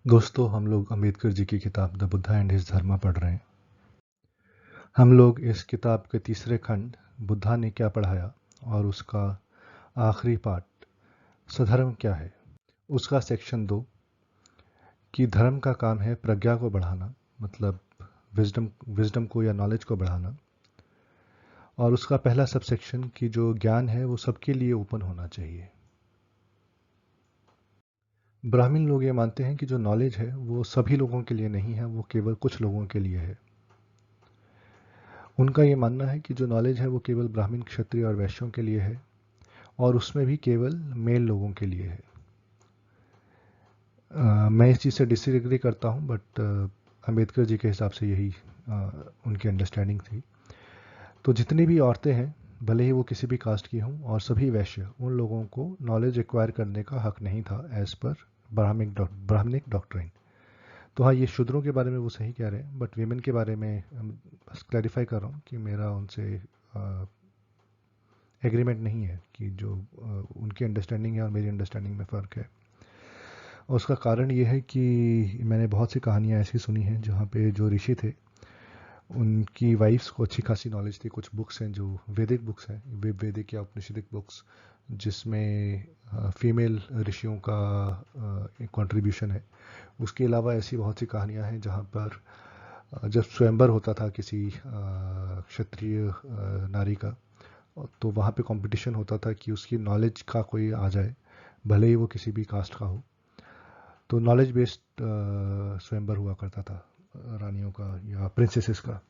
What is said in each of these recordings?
दोस्तों, हम लोग अंबेडकर जी की किताब द बुद्धा एंड हिज धर्मा पढ़ रहे हैं। हम लोग इस किताब के तीसरे खंड बुद्धा ने क्या पढ़ाया और उसका आखिरी पार्ट सधर्म क्या है, उसका सेक्शन 2 कि धर्म का काम है प्रज्ञा को बढ़ाना, मतलब विजडम को या नॉलेज को बढ़ाना। और उसका पहला सब सेक्शन कि जो ज्ञान है वो सबके लिए ओपन होना चाहिए। ब्राह्मण लोग ये मानते हैं कि जो नॉलेज है वो सभी लोगों के लिए नहीं है, वो केवल कुछ लोगों के लिए है। उनका ये मानना है कि जो नॉलेज है वो केवल ब्राह्मण, क्षत्रिय और वैश्यों के लिए है, और उसमें भी केवल मेल लोगों के लिए है। मैं इस चीज़ से डिसएग्री करता हूँ, बट अंबेडकर जी के हिसाब से यही उनकी अंडरस्टैंडिंग थी। तो जितनी भी औरतें हैं, भले ही वो किसी भी कास्ट की हों, और सभी वैश्य, उन लोगों को नॉलेज एक्वायर करने का हक नहीं था एज पर ब्राह्मणिक डॉक्ट्रिन। तो हाँ, ये शूद्रों के बारे में वो सही कह रहे हैं, बट वीमेन के बारे में बस क्लैरिफाई कर रहा हूँ कि मेरा उनसे एग्रीमेंट नहीं है कि जो उनकी अंडरस्टैंडिंग है और मेरी अंडरस्टैंडिंग में फ़र्क है। और उसका कारण ये है कि मैंने बहुत सी कहानियाँ ऐसी सुनी हैं जहाँ पे जो ऋषि थे उनकी वाइफ्स को अच्छी खासी नॉलेज थी। कुछ बुक्स हैं जो वैदिक बुक्स हैं, वैदिक या उपनिषदिक बुक्स, जिसमें फीमेल ऋषियों का कंट्रीब्यूशन है। उसके अलावा ऐसी बहुत सी कहानियाँ हैं जहाँ पर जब स्वयंवर होता था किसी क्षत्रिय नारी का, तो वहाँ पे कंपटीशन होता था कि उसकी नॉलेज का कोई आ जाए, भले ही वो किसी भी कास्ट का हो। तो नॉलेज बेस्ड स्वयंवर हुआ करता था रानियों का या प्रिंसेसेस का।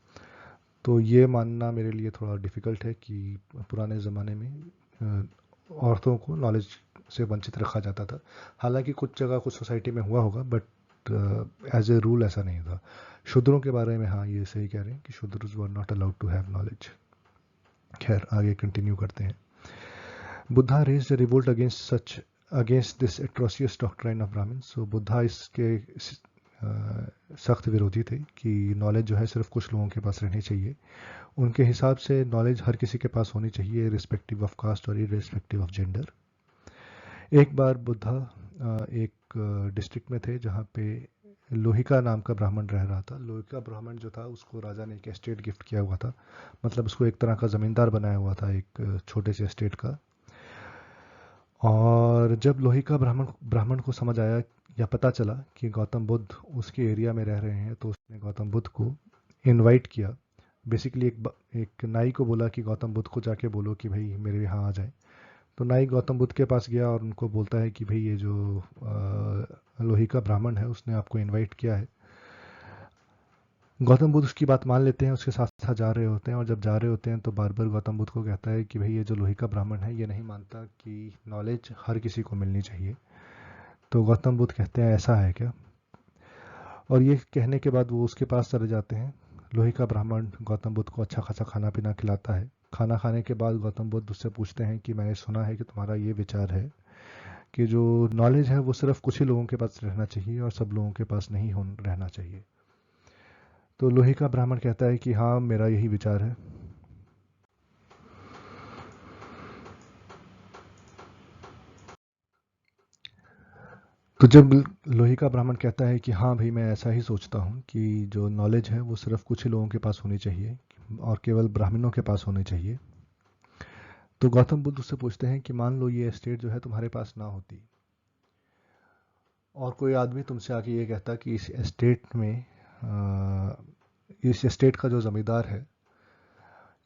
तो ये मानना मेरे लिए थोड़ा डिफ़िकल्ट है कि पुराने ज़माने में औरतों को नॉलेज से वंचित रखा जाता था। हालांकि कुछ जगह कुछ सोसाइटी में हुआ होगा, बट एज ए रूल ऐसा नहीं था। शूद्रों के बारे में हाँ, ये सही कह रहे हैं कि Shudras were not allowed to have knowledge. खैर, आगे कंटिन्यू करते हैं। Buddha raised a revolt against this atrocious doctrine of Brahman. So Buddha इसके सख्त विरोधी थे कि नॉलेज जो है सिर्फ कुछ लोगों के पास रहनी चाहिए। उनके हिसाब से नॉलेज हर किसी के पास होनी चाहिए, रिस्पेक्टिव ऑफ कास्ट और इरेस्पेक्टिव ऑफ जेंडर। एक बार बुद्धा एक डिस्ट्रिक्ट में थे जहाँ पे लोहिका नाम का ब्राह्मण रह रहा था। लोहिका ब्राह्मण जो था उसको राजा ने एक एस्टेट गिफ्ट किया हुआ था, मतलब उसको एक तरह का ज़मींदार बनाया हुआ था एक छोटे से एस्टेट का। और जब लोहिका ब्राह्मण ब्राह्मण को समझ आया या पता चला कि गौतम बुद्ध उसके एरिया में रह रहे हैं, तो उसने गौतम बुद्ध को इनवाइट किया। बेसिकली एक नाई को बोला कि गौतम बुद्ध को जाके बोलो कि भाई मेरे यहाँ आ जाए। तो नाई गौतम बुद्ध के पास गया और उनको बोलता है कि भाई ये जो लोहिका ब्राह्मण है उसने आपको इनवाइट किया है। गौतम बुद्ध उसकी बात मान लेते हैं, उसके साथ साथ जा रहे होते हैं, और जब जा रहे होते हैं तो बार बार गौतम बुद्ध को कहता है कि भाई ये जो लोहिका ब्राह्मण है ये नहीं मानता कि नॉलेज हर किसी को मिलनी चाहिए। तो गौतम बुद्ध कहते हैं ऐसा है क्या? और ये कहने के बाद वो उसके पास चले जाते हैं। लोहिका ब्राह्मण गौतम बुद्ध को अच्छा खासा खाना पीना खिलाता है। खाना खाने के बाद गौतम बुद्ध उससे पूछते हैं कि मैंने सुना है कि तुम्हारा ये विचार है कि जो नॉलेज है वो सिर्फ कुछ ही लोगों के पास रहना चाहिए और सब लोगों के पास नहीं रहना चाहिए। तो लोहिका ब्राह्मण कहता है कि हाँ, मेरा यही विचार है। तो जब लोहिका ब्राह्मण कहता है कि हाँ भाई, मैं ऐसा ही सोचता हूँ कि जो नॉलेज है वो सिर्फ कुछ ही लोगों के पास होनी चाहिए और केवल ब्राह्मणों के पास होनी चाहिए, तो गौतम बुद्ध उससे पूछते हैं कि मान लो ये एस्टेट जो है तुम्हारे पास ना होती, और कोई आदमी तुमसे आके ये कहता कि इस एस्टेट का जो ज़मींदार है,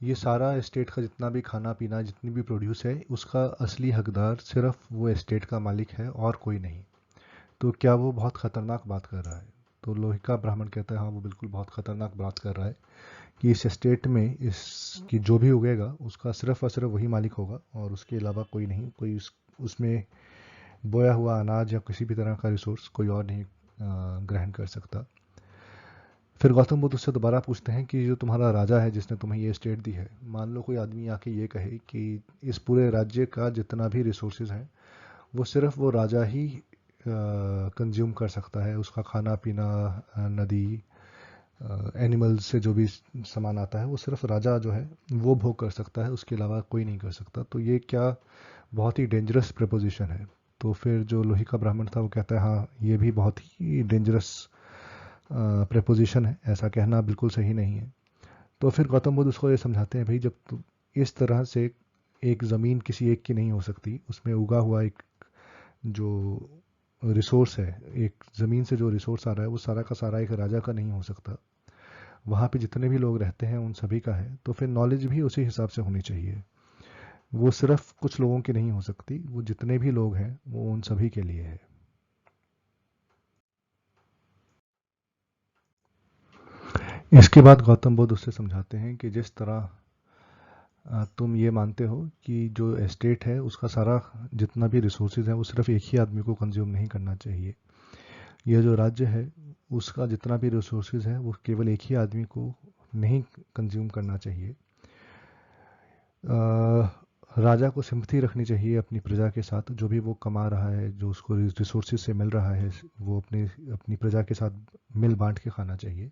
ये सारा एस्टेट का जितना भी खाना पीना, जितनी भी प्रोड्यूस है, उसका असली हकदार सिर्फ वो एस्टेट का मालिक है और कोई नहीं। तो क्या वो बहुत ख़तरनाक बात कर रहा है? तो लोहिका ब्राह्मण कहता है हाँ, वो बिल्कुल बहुत ख़तरनाक बात कर रहा है कि इस एस्टेट में इसकी जो भी उगेगा उसका सिर्फ और सिर्फ वही मालिक होगा और उसके अलावा कोई नहीं। कोई उसमें बोया हुआ अनाज या किसी भी तरह का रिसोर्स कोई और नहीं ग्रहण कर सकता। फिर गौतम बुद्ध उससे दोबारा पूछते हैं कि जो तुम्हारा राजा है जिसने तुम्हें ये स्टेट दी है, मान लो कोई आदमी आके ये कहे कि इस पूरे राज्य का जितना भी रिसोर्सेज हैं वो सिर्फ वो राजा ही कंज्यूम कर सकता है, उसका खाना पीना, नदी, एनिमल्स से जो भी सामान आता है वो सिर्फ राजा जो है वो भोग कर सकता है, उसके अलावा कोई नहीं कर सकता। तो ये क्या बहुत ही डेंजरस प्रपोजिशन है। तो फिर जो लोही का ब्राह्मण था वो कहता है हाँ ये भी बहुत ही डेंजरस प्रेपोजिशन है, ऐसा कहना बिल्कुल सही नहीं है। तो फिर गौतम बुद्ध उसको ये समझाते हैं भाई जब इस तरह से एक ज़मीन किसी एक की नहीं हो सकती, उसमें उगा हुआ एक जो रिसोर्स है, एक ज़मीन से जो रिसोर्स आ रहा है वो सारा का सारा एक राजा का नहीं हो सकता, वहाँ पे जितने भी लोग रहते हैं उन सभी का है। तो फिर नॉलेज भी उसी हिसाब से होनी चाहिए, वो सिर्फ कुछ लोगों की नहीं हो सकती, वो जितने भी लोग हैं वो उन सभी के लिए है। इसके बाद गौतम बुद्ध उससे समझाते हैं कि जिस तरह तुम ये मानते हो कि जो एस्टेट है उसका सारा जितना भी रिसोर्सेज है वो सिर्फ एक ही आदमी को कंज्यूम नहीं करना चाहिए, यह जो राज्य है उसका जितना भी रिसोर्सेज है वो केवल एक ही आदमी को नहीं कंज्यूम करना चाहिए। राजा को सिंपथी रखनी चाहिए अपनी प्रजा के साथ, जो भी वो कमा रहा है, जो उसको रिसोर्सेज से मिल रहा है, वो अपने अपनी प्रजा के साथ मिल बांट के खाना चाहिए।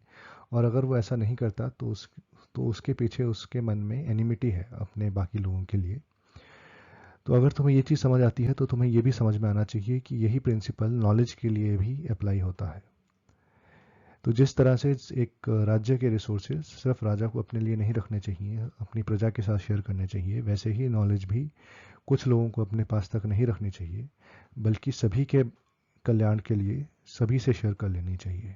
और अगर वो ऐसा नहीं करता तो उसके पीछे उसके मन में एनिमिटी है अपने बाकी लोगों के लिए। तो अगर तुम्हें ये चीज़ समझ आती है तो तुम्हें ये भी समझ में आना चाहिए कि यही प्रिंसिपल नॉलेज के लिए भी अप्लाई होता है। तो जिस तरह से एक राज्य के रिसोर्सेज सिर्फ राजा को अपने लिए नहीं रखने चाहिए, अपनी प्रजा के साथ शेयर करने चाहिए, वैसे ही नॉलेज भी कुछ लोगों को अपने पास तक नहीं रखनी चाहिए, बल्कि सभी के कल्याण के लिए सभी से शेयर कर लेनी चाहिए।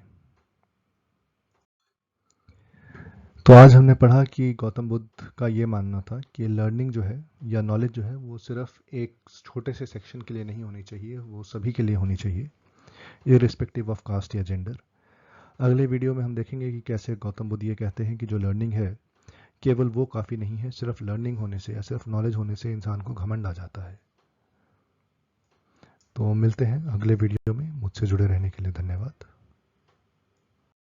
तो आज हमने पढ़ा कि गौतम बुद्ध का ये मानना था कि लर्निंग जो है या नॉलेज जो है वो सिर्फ एक छोटे से सेक्शन के लिए नहीं होनी चाहिए, वो सभी के लिए होनी चाहिए, इररिस्पेक्टिव ऑफ कास्ट या जेंडर। अगले वीडियो में हम देखेंगे कि कैसे गौतम बुद्ध ये कहते हैं कि जो लर्निंग है केवल वो काफ़ी नहीं है, सिर्फ लर्निंग होने से या सिर्फ नॉलेज होने से इंसान को घमंड आ जाता है। तो मिलते हैं अगले वीडियो में। मुझसे जुड़े रहने के लिए धन्यवाद।